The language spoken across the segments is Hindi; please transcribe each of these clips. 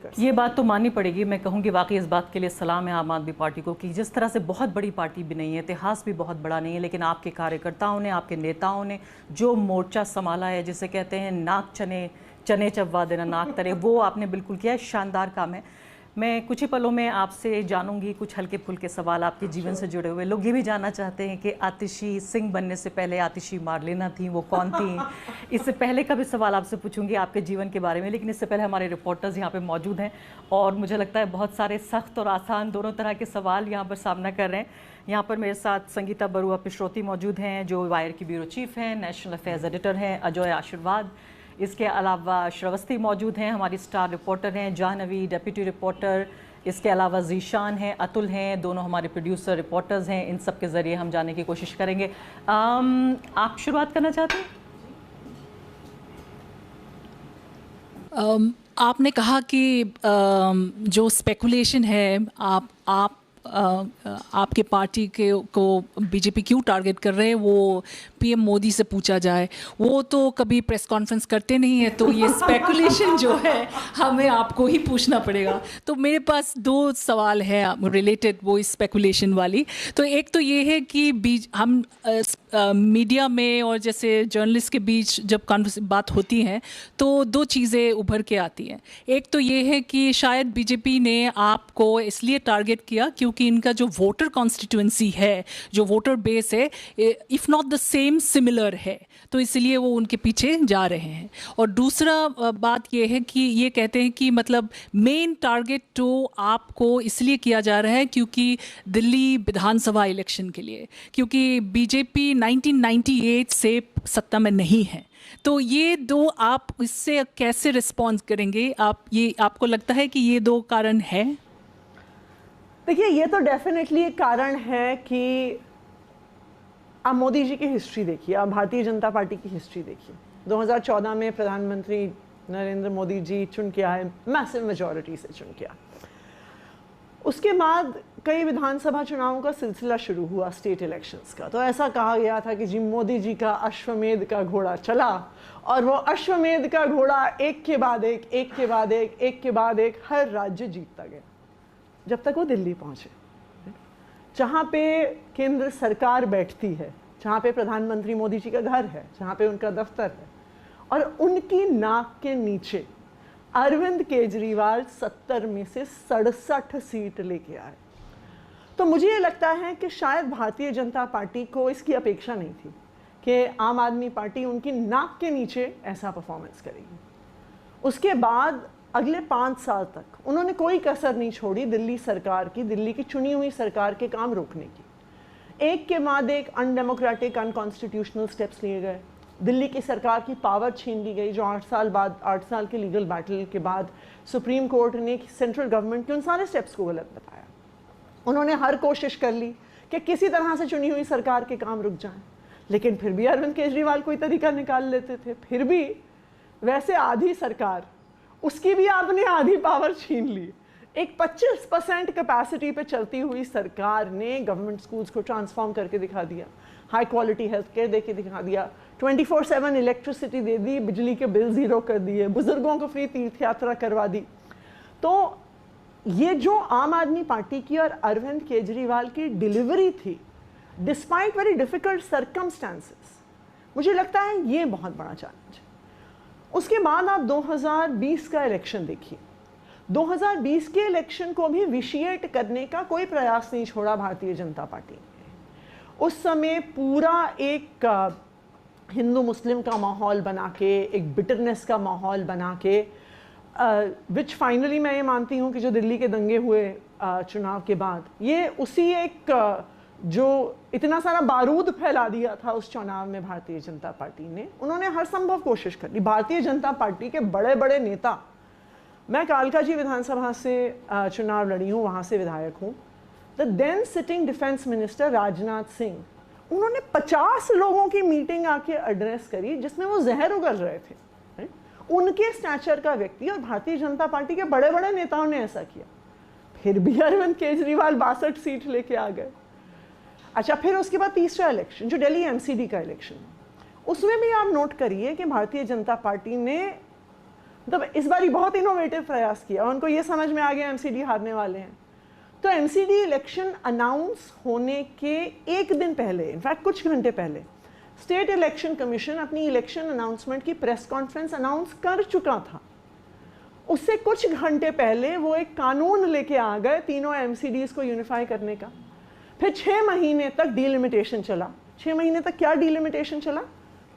कर सकते। ये बात तो माननी पड़ेगी, मैं कहूँगी वाकई इस बात के लिए सलाम है आम आदमी पार्टी को कि जिस तरह से बहुत बड़ी पार्टी भी नहीं है, इतिहास भी बहुत बड़ा नहीं है, लेकिन आपके कार्यकर्ताओं ने, आपके नेताओं ने जो मोर्चा संभाला है, जिसे कहते हैं नाक चने चने चबवा देना नाक तरे, वो आपने बिल्कुल किया है। शानदार काम है। मैं कुछ ही पलों में आपसे जानूंगी कुछ हल्के फुल्के सवाल आपके जीवन से जुड़े हुए। लोग ये भी जानना चाहते हैं कि आतिशी सिंह बनने से पहले आतिशी मारलेना थी, वो कौन थी? इससे पहले का भी सवाल आपसे पूछूंगी आपके जीवन के बारे में, लेकिन इससे पहले हमारे रिपोर्टर्स यहाँ पे मौजूद हैं और मुझे लगता है बहुत सारे सख्त और आसान दोनों तरह के सवाल यहाँ पर सामना कर रहे हैं। यहाँ पर मेरे साथ संगीता बरुआ पिशरोती मौजूद हैं जो वायर की ब्यूरो चीफ हैं, नेशनल अफेयर्स एडिटर हैं अजय आशीर्वाद। इसके अलावा श्रवस्ती मौजूद हैं, हमारी स्टार रिपोर्टर हैं, जाह्नवी डिप्टी रिपोर्टर। इसके अलावा जीशान हैं, अतुल हैं, दोनों हमारे प्रोड्यूसर रिपोर्टर्स हैं। इन सब के ज़रिए हम जाने की कोशिश करेंगे। आप शुरुआत करना चाहते हैं? आपने कहा कि जो स्पेकुलेशन है आप आपके पार्टी को बीजेपी क्यों टारगेट कर रहे हैं, वो पीएम मोदी से पूछा जाए। वो तो कभी प्रेस कॉन्फ्रेंस करते नहीं है, तो ये स्पेकुलेशन जो है हमें आपको ही पूछना पड़ेगा। तो मेरे पास दो सवाल है रिलेटेड वो इस स्पेकुलेशन वाली। तो एक तो ये है कि हम मीडिया में और जैसे जर्नलिस्ट के बीच जब बात होती है तो दो चीज़ें उभर के आती हैं। एक तो ये है कि शायद बीजेपी ने आपको इसलिए टारगेट किया क्योंकि इनका जो वोटर कॉन्स्टिट्यूएंसी है, जो वोटर बेस है, if not the same similar है, तो इसलिए वो उनके पीछे जा रहे हैं। और दूसरा बात ये है कि ये कहते हैं कि मतलब मेन टारगेट तो आपको इसलिए किया जा रहा है क्योंकि दिल्ली विधानसभा इलेक्शन के लिए, क्योंकि बीजेपी 1998 से सत्ता में नहीं है। तो ये दो, आप इससे कैसे रिस्पॉन्स करेंगे? आपको लगता है कि ये दो कारण है? देखिए, ये तो डेफिनेटली एक कारण है कि आप मोदी जी की हिस्ट्री देखिए, आप भारतीय जनता पार्टी की हिस्ट्री देखिए। 2014 में प्रधानमंत्री नरेंद्र मोदी जी चुन के आए, मैसिव मेजॉरिटी से चुन के आए। उसके बाद कई विधानसभा चुनावों का सिलसिला शुरू हुआ, स्टेट इलेक्शंस का। तो ऐसा कहा गया था कि जी मोदी जी का अश्वमेध का घोड़ा चला, और वो अश्वमेध का घोड़ा एक के बाद एक, एक के बाद एक, एक के बाद एक हर राज्य जीतता गया, जब तक वो दिल्ली पहुंचे, जहाँ पे केंद्र सरकार बैठती है, जहाँ पे प्रधानमंत्री मोदी जी का घर है, जहाँ पे उनका दफ्तर है। और उनकी नाक के नीचे अरविंद केजरीवाल 70 में से 67 सीट लेके आए। तो मुझे ये लगता है कि शायद भारतीय जनता पार्टी को इसकी अपेक्षा नहीं थी कि आम आदमी पार्टी उनकी नाक के नीचे ऐसा परफॉर्मेंस करेगी। उसके बाद अगले 5 साल तक उन्होंने कोई कसर नहीं छोड़ी दिल्ली सरकार की, दिल्ली की चुनी हुई सरकार के काम रोकने की। एक के बाद एक अनडेमोक्रेटिक, अनकॉन्स्टिट्यूशनल स्टेप्स लिए गए। दिल्ली की सरकार की पावर छीन ली गई, जो 8 साल के लीगल बैटल के बाद सुप्रीम कोर्ट ने सेंट्रल गवर्नमेंट के उन सारे स्टेप्स को गलत बताया। उन्होंने हर कोशिश कर ली कि किसी तरह से चुनी हुई सरकार के काम रुक जाएं, लेकिन फिर भी अरविंद केजरीवाल कोई तरीका निकाल लेते थे। फिर भी वैसे आधी सरकार, उसकी भी आपने आधी पावर छीन ली। एक 25% कैपेसिटी पे चलती हुई सरकार ने गवर्नमेंट स्कूल्स को ट्रांसफॉर्म करके दिखा दिया, हाई क्वालिटी हेल्थ केयर दे के दिखा दिया, 24/7 इलेक्ट्रिसिटी दे दी, बिजली के बिल ज़ीरो कर दिए, बुजुर्गों को फ्री तीर्थ यात्रा करवा दी। तो ये जो आम आदमी पार्टी की और अरविंद केजरीवाल की डिलीवरी थी, डिस्पाइट वेरी डिफिकल्ट सर्कमस्टांसेस, मुझे लगता है ये बहुत बड़ा चैलेंज है। उसके बाद आप 2020 का इलेक्शन देखिए। 2020 के इलेक्शन को भी विशिएट करने का कोई प्रयास नहीं छोड़ा भारतीय जनता पार्टी ने। उस समय पूरा एक हिंदू मुस्लिम का माहौल बना के, एक बिटरनेस का माहौल बना के, विच फाइनली मैं ये मानती हूँ कि जो दिल्ली के दंगे हुए चुनाव के बाद, ये उसी एक जो इतना सारा बारूद फैला दिया था उस चुनाव में भारतीय जनता पार्टी ने, उन्होंने हर संभव कोशिश कर ली। भारतीय जनता पार्टी के बड़े बड़े नेता, मैं कालकाजी विधानसभा से चुनाव लड़ी हूँ, वहाँ से विधायक हूँ। The then sitting defence minister Rajnath Singh, उन्होंने 50 लोगों की मीटिंग आके एड्रेस करी जिसमें वो जहर उगल रहे थे। उनके स्टैचर का व्यक्ति और भारतीय जनता पार्टी के बड़े बड़े नेताओं ने ऐसा किया, फिर भी अरविंद केजरीवाल 62 सीट लेके आ गए। अच्छा, फिर उसके बाद तीसरा इलेक्शन जो दिल्ली एमसीडी का इलेक्शन, उसमें भी आप नोट करिए कि भारतीय जनता पार्टी ने मतलब इस बार ही बहुत इनोवेटिव प्रयास किया, उनको ये समझ में आ गया एमसीडी हारने वाले हैं। तो एमसीडी इलेक्शन अनाउंस होने के एक दिन पहले, इनफैक्ट कुछ घंटे पहले, स्टेट इलेक्शन कमीशन अपनी इलेक्शन अनाउंसमेंट की प्रेस कॉन्फ्रेंस अनाउंस कर चुका था। उससे कुछ घंटे पहले वो एक कानून लेके आ गए तीनों एमसीडीज को यूनिफाई करने का। फिर 6 महीने तक डीलिमिटेशन चला। 6 महीने तक क्या डीलिमिटेशन चला?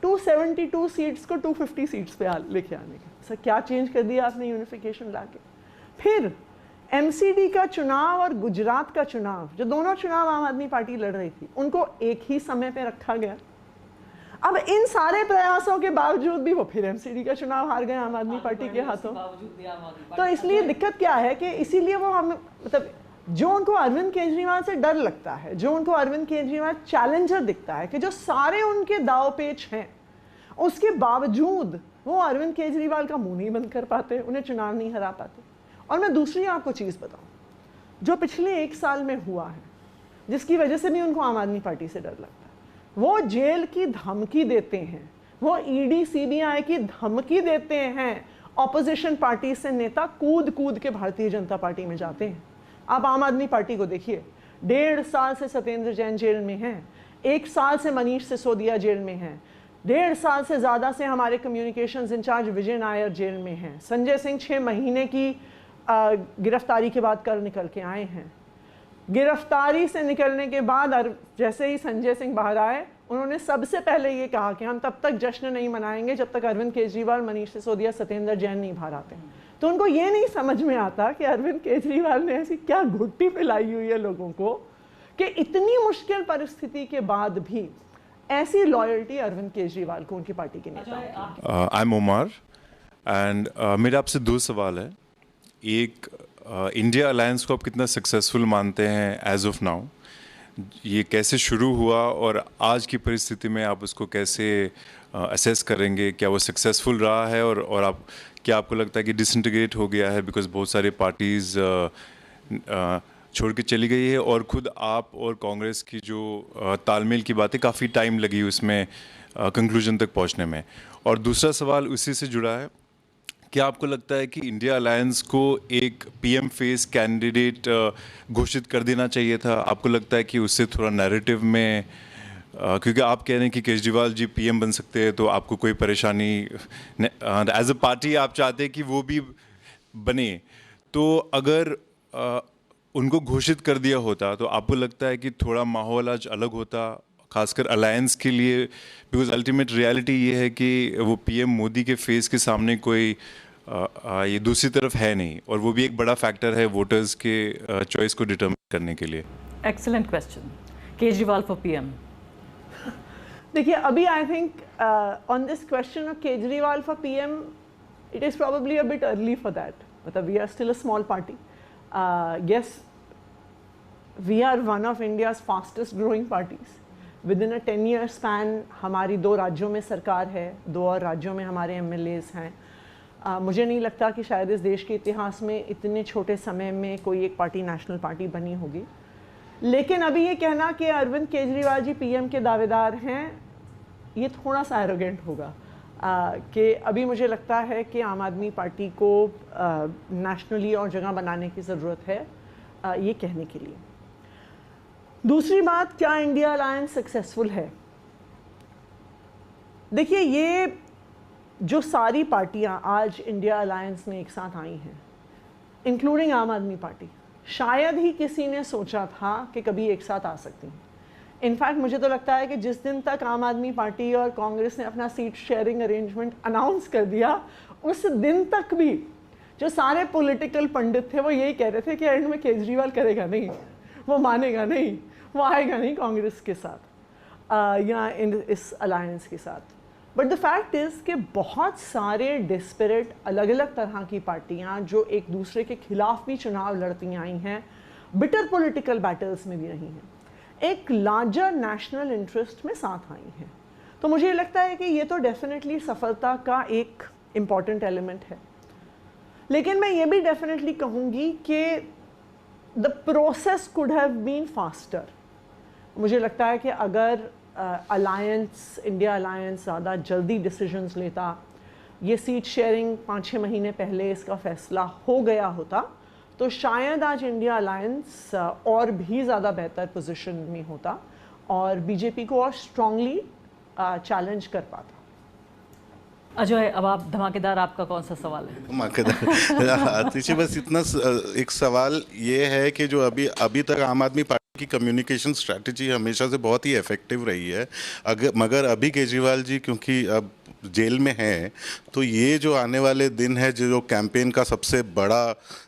272 सीट्स को 250 सीट्स पे लेके आने का। सर क्या चेंज कर दिया आपने यूनिफिकेशन लाके? फिर एमसीडी का चुनाव और गुजरात का चुनाव, जो दोनों चुनाव आम आदमी पार्टी लड़ रही थी, उनको एक ही समय पे रखा गया। अब इन सारे प्रयासों के बावजूद भी वो फिर एमसीडी का चुनाव हार गए आम आदमी पार्टी के हाथों। तो इसलिए दिक्कत क्या है कि इसीलिए वो हम मतलब जो उनको अरविंद केजरीवाल से डर लगता है, जो उनको अरविंद केजरीवाल चैलेंजर दिखता है, कि जो सारे उनके दाव पेच हैं उसके बावजूद वो अरविंद केजरीवाल का मुंह नहीं बंद कर पाते, उन्हें चुनाव नहीं हरा पाते। और मैं दूसरी आपको चीज़ बताऊं, जो पिछले 1 साल में हुआ है, जिसकी वजह से भी उनको आम आदमी पार्टी से डर लगता है, वो जेल की धमकी देते हैं, वो ईडी सीबीआई की धमकी देते हैं। ऑपोजिशन पार्टी से नेता कूद कूद के भारतीय जनता पार्टी में जाते हैं। आप आम आदमी पार्टी को देखिए, 1.5 साल से सत्येंद्र जैन जेल में हैं, 1 साल से मनीष सिसोदिया जेल में हैं, 1.5 साल से ज़्यादा से हमारे कम्युनिकेशंस इंचार्ज विजय नायर जेल में हैं, संजय सिंह 6 महीने की गिरफ्तारी के बाद कल निकल के आए हैं। गिरफ्तारी से निकलने के बाद जैसे ही संजय सिंह बाहर आए, उन्होंने सबसे पहले ये कहा कि हम तब तक जश्न नहीं मनाएंगे जब तक अरविंद केजरीवाल, मनीष सिसोदिया, सत्येंद्र जैन नहीं बाहर आते। तो उनको ये नहीं समझ में आता कि अरविंद केजरीवाल ने ऐसी क्या घुट्टी पिलाई हुई है लोगों को कि इतनी मुश्किल परिस्थिति के बाद भी ऐसी लॉयल्टी अरविंद केजरीवाल को उनकी पार्टी के नेताओं की। आई एम उमर एंड मेरा आपसे 2 सवाल है। एक, इंडिया अलायंस को आप कितना सक्सेसफुल मानते हैं एज ऑफ नाउ? ये कैसे शुरू हुआ और आज की परिस्थिति में आप उसको कैसे असेस करेंगे? क्या वो सक्सेसफुल रहा है और आप क्या आपको लगता है कि डिसइंटीग्रेट हो गया है बिकॉज बहुत सारी पार्टीज़ छोड़ के चली गई है, और खुद आप और कांग्रेस की जो तालमेल की बातें काफ़ी टाइम लगी उसमें कंक्लूजन तक पहुंचने में? और दूसरा सवाल उसी से जुड़ा है, क्या आपको लगता है कि इंडिया अलायंस को एक पीएम फेस कैंडिडेट घोषित कर देना चाहिए था? आपको लगता है कि उससे थोड़ा नैरेटिव में, क्योंकि आप कह रहे हैं कि केजरीवाल जी पीएम बन सकते हैं तो आपको कोई परेशानी, एज अ पार्टी आप चाहते हैं कि वो भी बने, तो अगर उनको घोषित कर दिया होता तो आपको लगता है कि थोड़ा माहौल आज अलग होता, खासकर अलायंस के लिए? बिकॉज अल्टीमेट रियलिटी ये है कि वो पीएम मोदी के फेस के सामने कोई ये दूसरी तरफ है नहीं, और वो भी एक बड़ा फैक्टर है वोटर्स के चॉइस को डिटरमिन करने के लिए। Excellent question. Kejriwal for PM. देखिए, अभी I think on this question of Kejriwal for PM, it is probably a bit early for that. मतलब we are still a small party. yes, we are one of India's fastest growing parties. Within a 10-year span हमारी 2 राज्यों में सरकार है, 2 और राज्यों में हमारे MLAs हैं। मुझे नहीं लगता कि शायद इस देश के इतिहास में इतने छोटे समय में कोई एक पार्टी नेशनल पार्टी बनी होगी। लेकिन अभी ये कहना कि अरविंद केजरीवाल जी पीएम के दावेदार हैं, ये थोड़ा सा एरोगेंट होगा। कि अभी मुझे लगता है कि आम आदमी पार्टी को नेशनली और जगह बनाने की ज़रूरत है, ये कहने के लिए। दूसरी बात, क्या इंडिया अलायंस सक्सेसफुल है? देखिए, ये जो सारी पार्टियां आज इंडिया अलायंस में एक साथ आई हैं, इंक्लूडिंग आम आदमी पार्टी, शायद ही किसी ने सोचा था कि कभी एक साथ आ सकती हैं। इनफैक्ट मुझे तो लगता है कि जिस दिन तक आम आदमी पार्टी और कांग्रेस ने अपना सीट शेयरिंग अरेंजमेंट अनाउंस कर दिया, उस दिन तक भी जो सारे पॉलिटिकल पंडित थे वो यही कह रहे थे कि एंड में केजरीवाल करेगा नहीं, वो मानेगा नहीं, वो आएगा नहीं कांग्रेस के साथ या इस अलायंस के साथ। बट द फैक्ट इज़ कि बहुत सारे डिस्पैरेट अलग अलग तरह की पार्टियाँ जो एक दूसरे के खिलाफ भी चुनाव लड़ती आई हैं, बिटर पॉलिटिकल बैटल्स में भी रही हैं, एक लार्जर नेशनल इंटरेस्ट में साथ आई हैं। तो मुझे लगता है कि ये तो डेफिनेटली सफलता का एक इम्पॉर्टेंट एलिमेंट है। लेकिन मैं ये भी डेफिनेटली कहूँगी कि the process could have been faster. मुझे लगता है कि अगर अलायंस, इंडिया अलायंस ज़्यादा जल्दी डिसीजंस लेता, ये सीट शेयरिंग 5-6 महीने पहले इसका फैसला हो गया होता तो शायद आज इंडिया अलायंस और भी ज़्यादा बेहतर पोजीशन में होता और बीजेपी को और स्ट्रांगली चैलेंज कर पाता। अजय, अब आप धमाकेदार, आपका कौन सा सवाल है? धमाकेदार आतिशी, बस इतना एक सवाल ये है कि जो अभी तक आम आदमी पार्टी की कम्युनिकेशन स्ट्रैटेजी हमेशा से बहुत ही इफेक्टिव रही है, मगर अभी केजरीवाल जी क्योंकि अब जेल में हैं, तो ये जो आने वाले दिन है, जो कैंपेन का सबसे बड़ा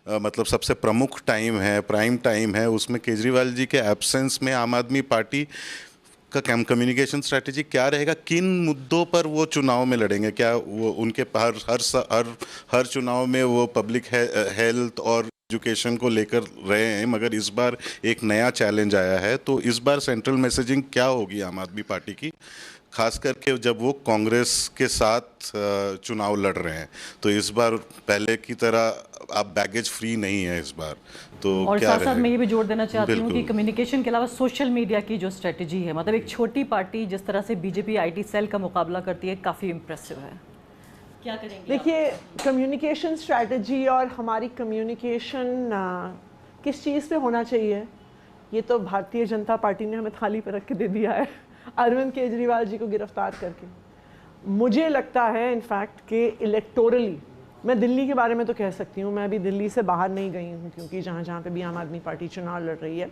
मतलब सबसे प्रमुख टाइम है, प्राइम टाइम है, उसमें केजरीवाल जी के एब्सेंस में आम आदमी पार्टी का कम्युनिकेशन स्ट्रैटेजी क्या रहेगा? किन मुद्दों पर वो चुनाव में लड़ेंगे? क्या वो उनके हर चुनाव में वो पब्लिक हेल्थ और एजुकेशन को लेकर रहे हैं, मगर इस बार एक नया चैलेंज आया है, तो इस बार सेंट्रल मैसेजिंग क्या होगी आम आदमी पार्टी की, खास करके जब वो कांग्रेस के साथ चुनाव लड़ रहे हैं? तो इस बार पहले की तरह आप बैगेज फ्री नहीं है इस बार, तो और क्या साथ साथ मैं ये भी जोड़ देना चाहती हूँ कि बिल्कुल। कम्युनिकेशन के अलावा सोशल मीडिया की जो स्ट्रेटजी है, मतलब एक छोटी पार्टी जिस तरह से बीजेपी आईटी सेल का मुकाबला करती है, काफ़ी इम्प्रेसिव है। क्या करेंगे? देखिए, कम्युनिकेशन स्ट्रैटेजी और हमारी कम्युनिकेशन किस चीज़ पे होना चाहिए, ये तो भारतीय जनता पार्टी ने हमें थाली पर रख के दे दिया है अरविंद केजरीवाल जी को गिरफ्तार करके। मुझे लगता है इनफैक्ट कि इलेक्टोरली, मैं दिल्ली के बारे में तो कह सकती हूँ, मैं अभी दिल्ली से बाहर नहीं गई हूँ क्योंकि जहाँ पे भी आम आदमी पार्टी चुनाव लड़ रही है,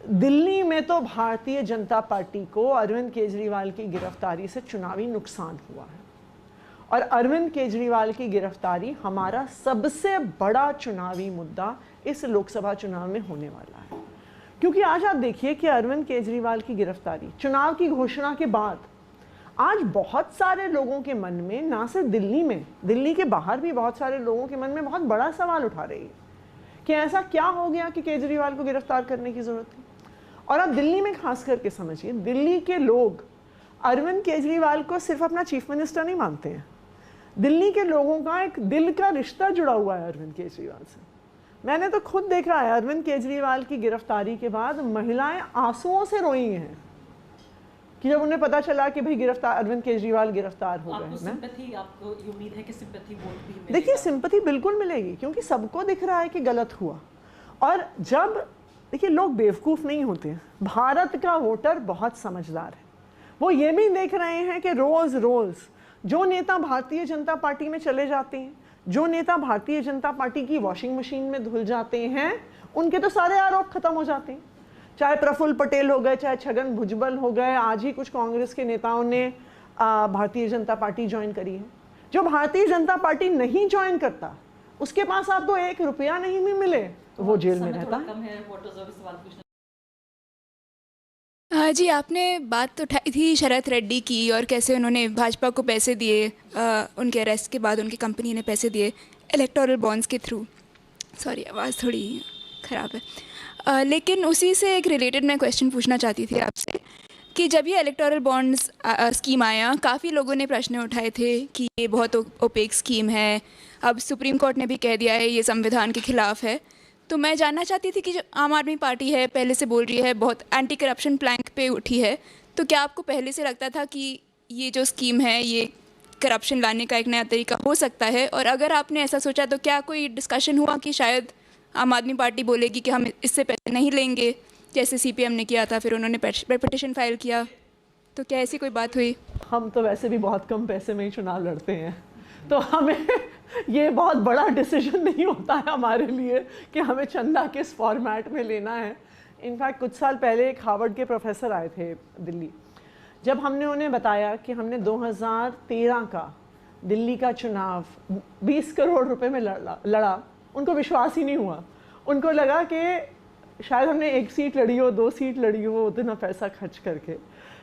दिल्ली में तो भारतीय जनता पार्टी को अरविंद केजरीवाल की गिरफ्तारी से चुनावी नुकसान हुआ है और अरविंद केजरीवाल की गिरफ्तारी हमारा सबसे बड़ा चुनावी मुद्दा इस लोकसभा चुनाव में होने वाला है। क्योंकि आज आप देखिए कि अरविंद केजरीवाल की गिरफ्तारी चुनाव की घोषणा के बाद आज बहुत सारे लोगों के मन में, ना सिर्फ दिल्ली में, दिल्ली के बाहर भी बहुत सारे लोगों के मन में बहुत बड़ा सवाल उठा रही है कि ऐसा क्या हो गया कि केजरीवाल को गिरफ्तार करने की जरूरत थी। और आप दिल्ली में खास करके समझिए, दिल्ली के लोग अरविंद केजरीवाल को सिर्फ अपना चीफ मिनिस्टर नहीं मानते हैं, दिल्ली के लोगों का एक दिल का रिश्ता जुड़ा हुआ है अरविंद केजरीवाल से। मैंने तो खुद देखा है, अरविंद केजरीवाल की गिरफ्तारी के बाद महिलाएं आंसुओं से रोई हैं कि जब उन्हें पता चला कि भाई अरविंद केजरीवाल गिरफ्तार हो गए हैं। आपको ये उम्मीद है कि सिंपैथी वोट भी मिलेगा? देखिए, सिंपैथी बिल्कुल मिलेगी क्योंकि सबको दिख रहा है कि गलत हुआ। और जब देखिए, लोग बेवकूफ़ नहीं होते हैं, भारत का वोटर बहुत समझदार है, वो ये भी देख रहे हैं कि रोज़ रोज़ जो नेता भारतीय जनता पार्टी में चले जाते हैं, जो नेता भारतीय जनता पार्टी की वॉशिंग मशीन में धुल जाते हैं, उनके तो सारे आरोप खत्म हो जाते हैं। चाहे प्रफुल्ल पटेल हो गए, चाहे छगन भुजबल हो गए, आज ही कुछ कांग्रेस के नेताओं ने भारतीय जनता पार्टी ज्वाइन करी है। जो भारतीय जनता पार्टी नहीं ज्वाइन करता, उसके पास आपको 1 रुपया नहीं भी मिले तो वो जेल में रहता है। हाँ जी, आपने बात तो उठाई थी शरद रेड्डी की और कैसे उन्होंने भाजपा को पैसे दिए, उनके अरेस्ट के बाद उनकी कंपनी ने पैसे दिए इलेक्टोरल बॉन्ड्स के थ्रू। सॉरी, आवाज़ थोड़ी ख़राब है। लेकिन उसी से एक रिलेटेड मैं क्वेश्चन पूछना चाहती थी आपसे कि जब ये इलेक्टोरल बॉन्ड्स स्कीम आया, काफ़ी लोगों ने प्रश्न उठाए थे कि ये बहुत ओपेक स्कीम है, अब सुप्रीम कोर्ट ने भी कह दिया है ये संविधान के ख़िलाफ़ है। तो मैं जानना चाहती थी कि जो आम आदमी पार्टी है, पहले से बोल रही है, बहुत एंटी करप्शन प्लैंक पे उठी है, तो क्या आपको पहले से लगता था कि ये जो स्कीम है ये करप्शन लाने का एक नया तरीका हो सकता है? और अगर आपने ऐसा सोचा तो क्या कोई डिस्कशन हुआ कि शायद आम आदमी पार्टी बोलेगी कि हम इससे पैसे नहीं लेंगे, जैसे सीपीएम ने किया था, फिर उन्होंने पिटीशन फाइल किया, तो क्या ऐसी कोई बात हुई? हम तो वैसे भी बहुत कम पैसे में ही चुनाव लड़ते हैं, तो हमें ये बहुत बड़ा डिसीजन नहीं होता है हमारे लिए कि हमें चंदा किस फॉर्मेट में लेना है। इनफैक्ट कुछ साल पहले एक हार्वर्ड के प्रोफेसर आए थे दिल्ली, जब हमने उन्हें बताया कि हमने 2013 का दिल्ली का चुनाव 20 करोड़ रुपए में लड़ा, उनको विश्वास ही नहीं हुआ। उनको लगा कि शायद हमने 1 सीट लड़ी हो, 2 सीट लड़ी हो उतना पैसा खर्च करके,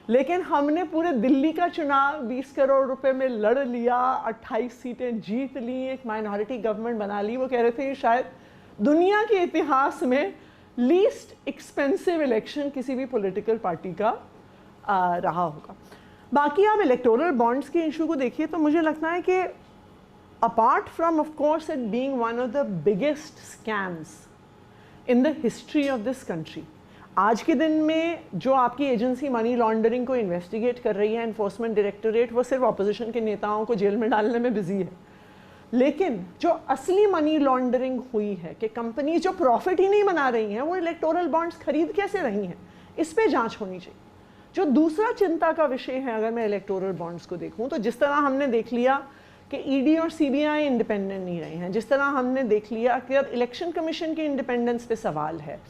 लेकिन हमने पूरे दिल्ली का चुनाव 20 करोड़ रुपए में लड़ लिया, 28 सीटें जीत ली, एक माइनॉरिटी गवर्नमेंट बना ली। वो कह रहे थे शायद दुनिया के इतिहास में लीस्ट एक्सपेंसिव इलेक्शन किसी भी पॉलिटिकल पार्टी का रहा होगा। बाकी आप इलेक्टोरल बॉन्ड्स के इशू को देखिए तो मुझे लगता है कि apart from of course it being one of the biggest scams in the history of this country, आज के दिन में जो आपकी एजेंसी मनी लॉन्ड्रिंग को इन्वेस्टिगेट कर रही है, एनफोर्समेंट डायरेक्टोरेट, वो सिर्फ ऑपोजिशन के नेताओं को जेल में डालने में बिजी है। लेकिन जो असली मनी लॉन्ड्रिंग हुई है कि कंपनी जो प्रॉफिट ही नहीं बना रही हैं, वो इलेक्टोरल बॉन्ड्स खरीद कैसे रही हैं, इस पे जांच होनी चाहिए। जो दूसरा चिंता का विषय है, अगर मैं इलेक्टोरल बॉन्ड्स को देखूं, तो जिस तरह हमने देख लिया कि ईडी और सीबीआई इंडिपेंडेंट नहीं रहे हैं, जिस तरह हमने देख लिया कि अब इलेक्शन कमीशन के इंडिपेंडेंस पे सवाल है,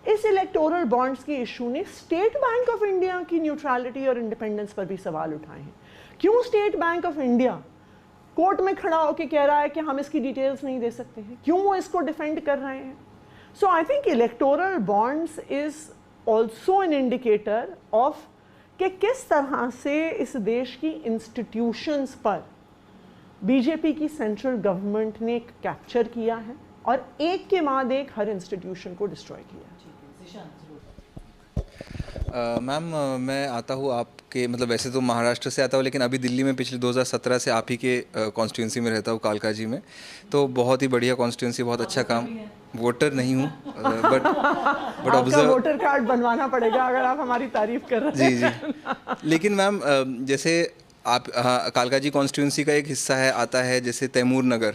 इस इलेक्टोरल बॉन्ड्स की इशू ने स्टेट बैंक ऑफ इंडिया की न्यूट्रलिटी और इंडिपेंडेंस पर भी सवाल उठाए हैं। क्यों state bank of India court में खड़ा होकर कह रहा है कि हम इसकी डिटेल्स नहीं दे सकते हैं? क्यों वो इसको डिफेंड कर रहे हैं? So I think electoral bonds is also an indicator of कि किस तरह से इस देश की इंस्टीट्यूशंस पर बीजेपी की सेंट्रल गवर्नमेंट ने कैप्चर किया है और एक के बाद एक हर इंस्टीट्यूशन को डिस्ट्रॉय किया है। मैम मैं आता हूँ आपके, मतलब वैसे तो महाराष्ट्र से आता हूँ, लेकिन अभी दिल्ली में पिछले 2017 से आप ही के कॉन्स्टिट्यूंसी में रहता हूँ, कालका जी में। तो बहुत ही बढ़िया कॉन्स्टिट्यूंसी, बहुत अच्छा काम। वोटर नहीं हूँ बट ऑब्जर्व, वोटर कार्ड बनवाना पड़ेगा अगर आप हमारी तारीफ कर रहे हैं। जी। लेकिन मैम जैसे आप, हाँ, कालका जी कॉन्स्टिट्यूंसी का एक हिस्सा है, आता है जैसे तैमूर नगर।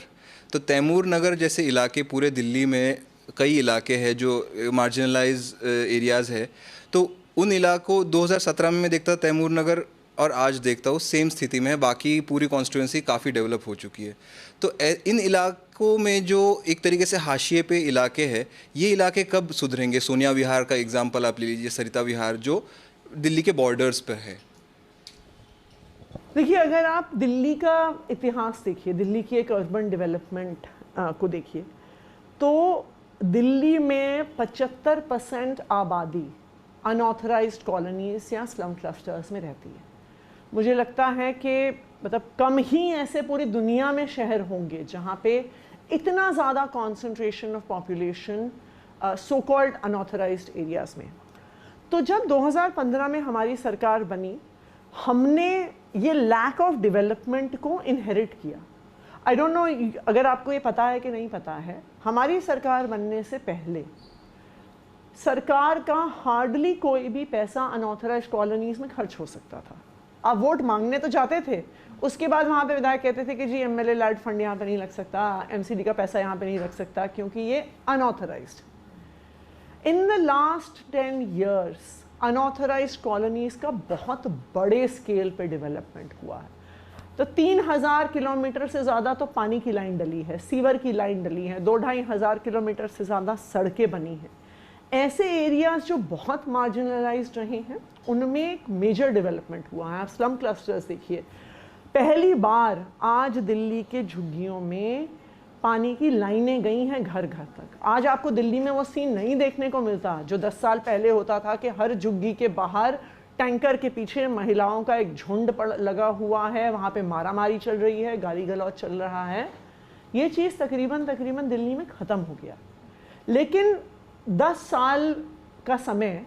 तो तैमूर नगर जैसे इलाके पूरे दिल्ली में कई इलाके हैं जो मार्जिनलाइज एरियाज़ है, तो उन इलाकों 2017 में मैं देखता था तैमूर नगर, और आज देखता हूँ सेम स्थिति में है। बाकी पूरी कॉन्स्टिट्यूंसी काफ़ी डेवलप हो चुकी है। तो इन इलाकों में जो एक तरीके से हाशिए पे इलाके हैं, ये इलाके कब सुधरेंगे? सोनिया विहार का एग्जाम्पल आप ले लीजिए, सरिता विहार जो दिल्ली के बॉर्डर्स पर है। देखिए, अगर आप दिल्ली का इतिहास देखिए, दिल्ली की एक अर्बन डेवलपमेंट को देखिए, तो दिल्ली में 75% आबादी अनऑथराइज्ड कॉलोनीज या स्लम क्लस्टर्स में रहती है। मुझे लगता है कि मतलब कम ही ऐसे पूरी दुनिया में शहर होंगे जहाँ पे इतना ज़्यादा concentration of population so called unauthorised areas में। तो जब 2015 में हमारी सरकार बनी, हमने ये लैक ऑफ डेवलपमेंट को इनहेरिट किया। आई डोंट नो अगर आपको ये पता है कि नहीं पता है, हमारी सरकार बनने से पहले सरकार का हार्डली कोई भी पैसा अनऑथराइज्ड कॉलोनीज में खर्च हो सकता था। आप वोट मांगने तो जाते थे, उसके बाद वहाँ पे विधायक कहते थे कि जी एमएलए लैड फंड यहाँ पे नहीं लग सकता, एमसीडी का पैसा यहाँ पे नहीं लग सकता, क्योंकि ये unauthorised. In the last 10 years unauthorised colonies का बहुत बड़े स्केल पे डेवलपमेंट हुआ है। तो 3000 किलोमीटर से ज़्यादा तो पानी की लाइन डली है, सीवर की लाइन डली है, 2-2.5 किलोमीटर से ज़्यादा सड़कें बनी हैं। ऐसे एरियाज जो बहुत मार्जिनलाइज्ड रहे हैं, उनमें एक मेजर डेवलपमेंट हुआ है। आप स्लम क्लस्टर्स देखिए, पहली बार आज दिल्ली के झुग्गियों में पानी की लाइनें गई हैं घर घर तक। आज आपको दिल्ली में वो सीन नहीं देखने को मिलता जो 10 साल पहले होता था कि हर झुग्गी के बाहर टैंकर के पीछे महिलाओं का एक झुंड लगा हुआ है, वहाँ पे मारामारी चल रही है, गाली गलौज चल रहा है। ये चीज़ तकरीबन दिल्ली में ख़त्म हो गया। लेकिन 10 साल का समय,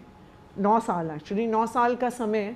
9 साल एक्चुअली, 9 साल का समय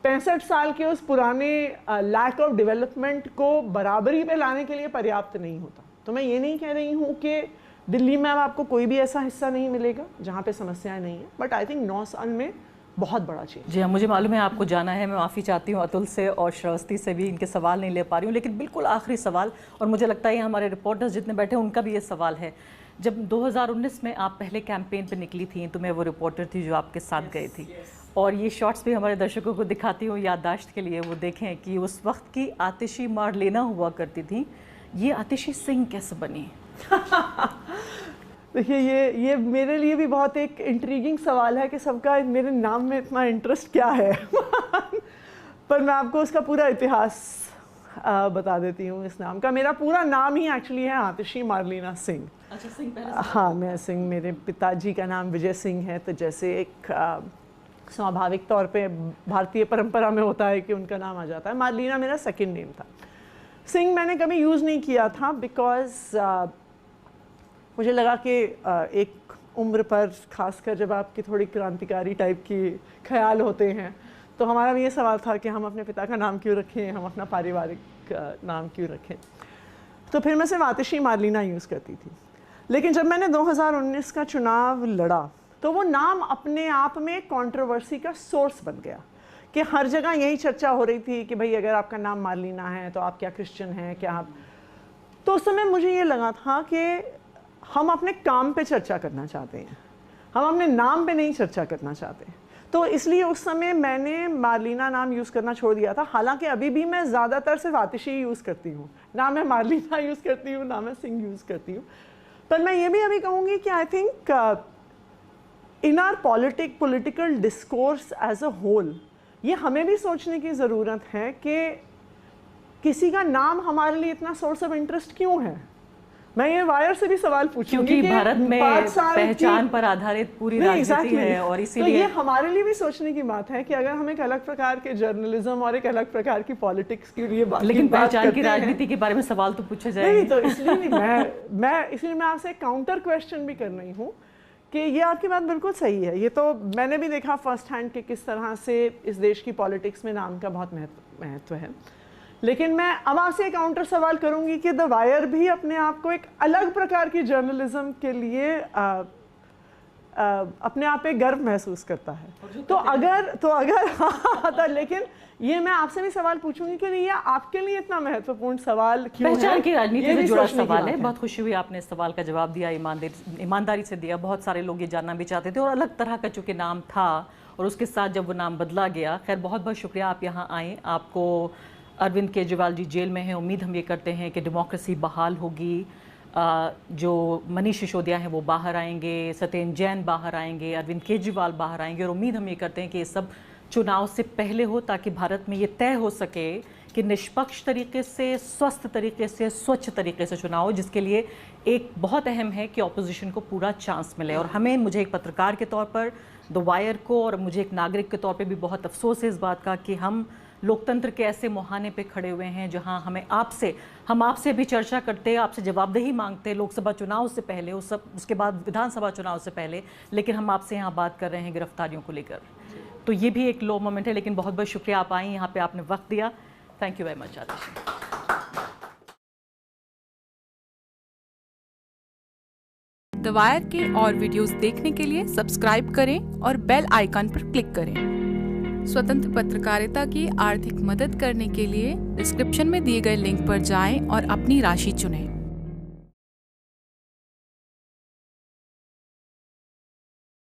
65 साल के उस पुराने लैक ऑफ डेवलपमेंट को बराबरी पे लाने के लिए पर्याप्त नहीं होता। तो मैं ये नहीं कह रही हूँ कि दिल्ली में अब आपको कोई भी ऐसा हिस्सा नहीं मिलेगा जहाँ पे समस्याएं नहीं हैं, बट आई थिंक 9 साल में बहुत बड़ा चेंज। जी हाँ, मुझे मालूम है आपको जाना है। मैं माफ़ी चाहती हूँ अतुल से और श्रावस्ती से भी, इनके सवाल नहीं ले पा रही हूँ, लेकिन बिल्कुल आखिरी सवाल, और मुझे लगता है हमारे रिपोर्टर्स जितने बैठे हैं उनका भी ये सवाल है। जब 2019 में आप पहले कैंपेन पे निकली थी, तो मैं वो रिपोर्टर थी जो आपके साथ गई थी, और ये शॉट्स भी हमारे दर्शकों को दिखाती हूँ याददाश्त के लिए, वो देखें कि उस वक्त की आतिशी मार्लेना हुआ करती थी, ये आतिशी सिंह कैसे बनी? देखिए, ये मेरे लिए भी बहुत एक इंट्रीगिंग सवाल है कि सबका मेरे नाम में इतना इंटरेस्ट क्या है। पर मैं आपको उसका पूरा इतिहास बता देती हूँ। इस नाम का, मेरा पूरा नाम ही एक्चुअली है आतिशी मार्लेना सिंह। अच्छा, सिंह पहले? हाँ, मैं सिंह, मेरे पिताजी का नाम विजय सिंह है, तो जैसे एक स्वाभाविक तौर पे भारतीय परंपरा में होता है कि उनका नाम आ जाता है। मार्लेना मेरा सेकंड नेम था। सिंह मैंने कभी यूज़ नहीं किया था बिकॉज मुझे लगा कि एक उम्र पर, खासकर जब आपकी थोड़ी क्रांतिकारी टाइप की ख्याल होते हैं, तो हमारा भी ये सवाल था कि हम अपने पिता का नाम क्यों रखें, हम अपना पारिवारिक नाम क्यों रखें। तो फिर मैं सिर्फ आतिशी मार्लेना यूज़ करती थी। लेकिन जब मैंने 2019 का चुनाव लड़ा, तो वो नाम अपने आप में कंट्रोवर्सी का सोर्स बन गया कि हर जगह यही चर्चा हो रही थी कि भाई अगर आपका नाम मार्लिना है तो आप क्या क्रिश्चियन हैं, क्या आप। तो उस समय मुझे ये लगा था कि हम अपने काम पे चर्चा करना चाहते हैं, हम अपने नाम पे नहीं चर्चा करना चाहते। तो इसलिए उस समय मैंने मार्लिना नाम यूज़ करना छोड़ दिया था। हालांकि अभी भी मैं ज़्यादातर सिर्फ आतिशी यूज़ करती हूँ, ना मैं मार्लिना यूज़ करती हूँ, ना मैं सिंह यूज़ करती हूँ। पर मैं ये भी अभी कहूँगी कि I think in our political discourse as a whole ये हमें भी सोचने की ज़रूरत है कि किसी का नाम हमारे लिए इतना सोर्स ऑफ इंटरेस्ट क्यों है। मैं ये वायर से भी सवाल पूछूंगी क्योंकि भारत में 5 साल पहचान पर आधारित पूरी राजनीति है और इसीलिए तो ये हमारे लिए भी सोचने की बात है कि अगर हम एक अलग प्रकार के जर्नलिज्म और एक अलग प्रकार की पॉलिटिक्स के लिए लेकिन पहचान की राजनीति के बारे में सवाल तो पूछे जाएंगे। नहीं, तो इसलिए मैं आपसे काउंटर क्वेश्चन भी कर रही हूँ कि ये आपकी बात बिल्कुल सही है। ये तो मैंने भी देखा फर्स्ट हैंड कि किस तरह से इस देश की पॉलिटिक्स में नाम का बहुत महत्व है। लेकिन मैं अब आपसे एक काउंटर सवाल करूंगी कि द वायर भी अपने आप को एक अलग प्रकार की जर्नलिज्म के लिए अपने आप पे गर्व महसूस करता है। तो अगर हाँ, लेकिन ये मैं आपसे भी सवाल पूछूंगी कि नहीं, ये आपके लिए इतना महत्वपूर्ण सवाल क्यों है? पहचान की राजनीति से जुड़ा सवाल है। बहुत खुशी हुई आपने इस सवाल का जवाब दिया, ईमानदारी से दिया। बहुत सारे लोग ये जानना भी चाहते थे और अलग तरह का चूंकि नाम था और उसके साथ जब वो नाम बदला गया। खैर बहुत बहुत शुक्रिया आप यहाँ आए। आपको अरविंद केजरीवाल जी जेल में हैं, उम्मीद हम ये करते हैं कि डेमोक्रेसी बहाल होगी। जो मनीष सिसोदिया हैं वो बाहर आएंगे, सत्येंद्र जैन बाहर आएंगे, अरविंद केजरीवाल बाहर आएंगे और उम्मीद हम ये करते हैं कि ये सब चुनाव से पहले हो ताकि भारत में ये तय हो सके कि निष्पक्ष तरीके से, स्वस्थ तरीके से, स्वच्छ तरीके से चुनाव हो, जिसके लिए एक बहुत अहम है कि ऑपोजिशन को पूरा चांस मिले। और हमें, मुझे एक पत्रकार के तौर पर, द वायर को, और मुझे एक नागरिक के तौर पे भी बहुत अफसोस है इस बात का कि हम लोकतंत्र के ऐसे मुहाने पे खड़े हुए हैं जहां हम आपसे भी चर्चा करते, आपसे जवाबदेही मांगते लोकसभा चुनाव से पहले, उसके बाद विधानसभा चुनाव से पहले, लेकिन हम आपसे यहाँ बात कर रहे हैं गिरफ्तारियों को लेकर। तो ये भी एक लो मोमेंट है। लेकिन बहुत बहुत शुक्रिया आप आई, यहाँ पे आपने वक्त दिया। Thank you very much Atishi. The wire के और वीडियोस देखने के लिए सब्सक्राइब करें और बेल आइकन पर क्लिक करें। स्वतंत्र पत्रकारिता की आर्थिक मदद करने के लिए डिस्क्रिप्शन में दिए गए लिंक पर जाएं और अपनी राशि चुनें।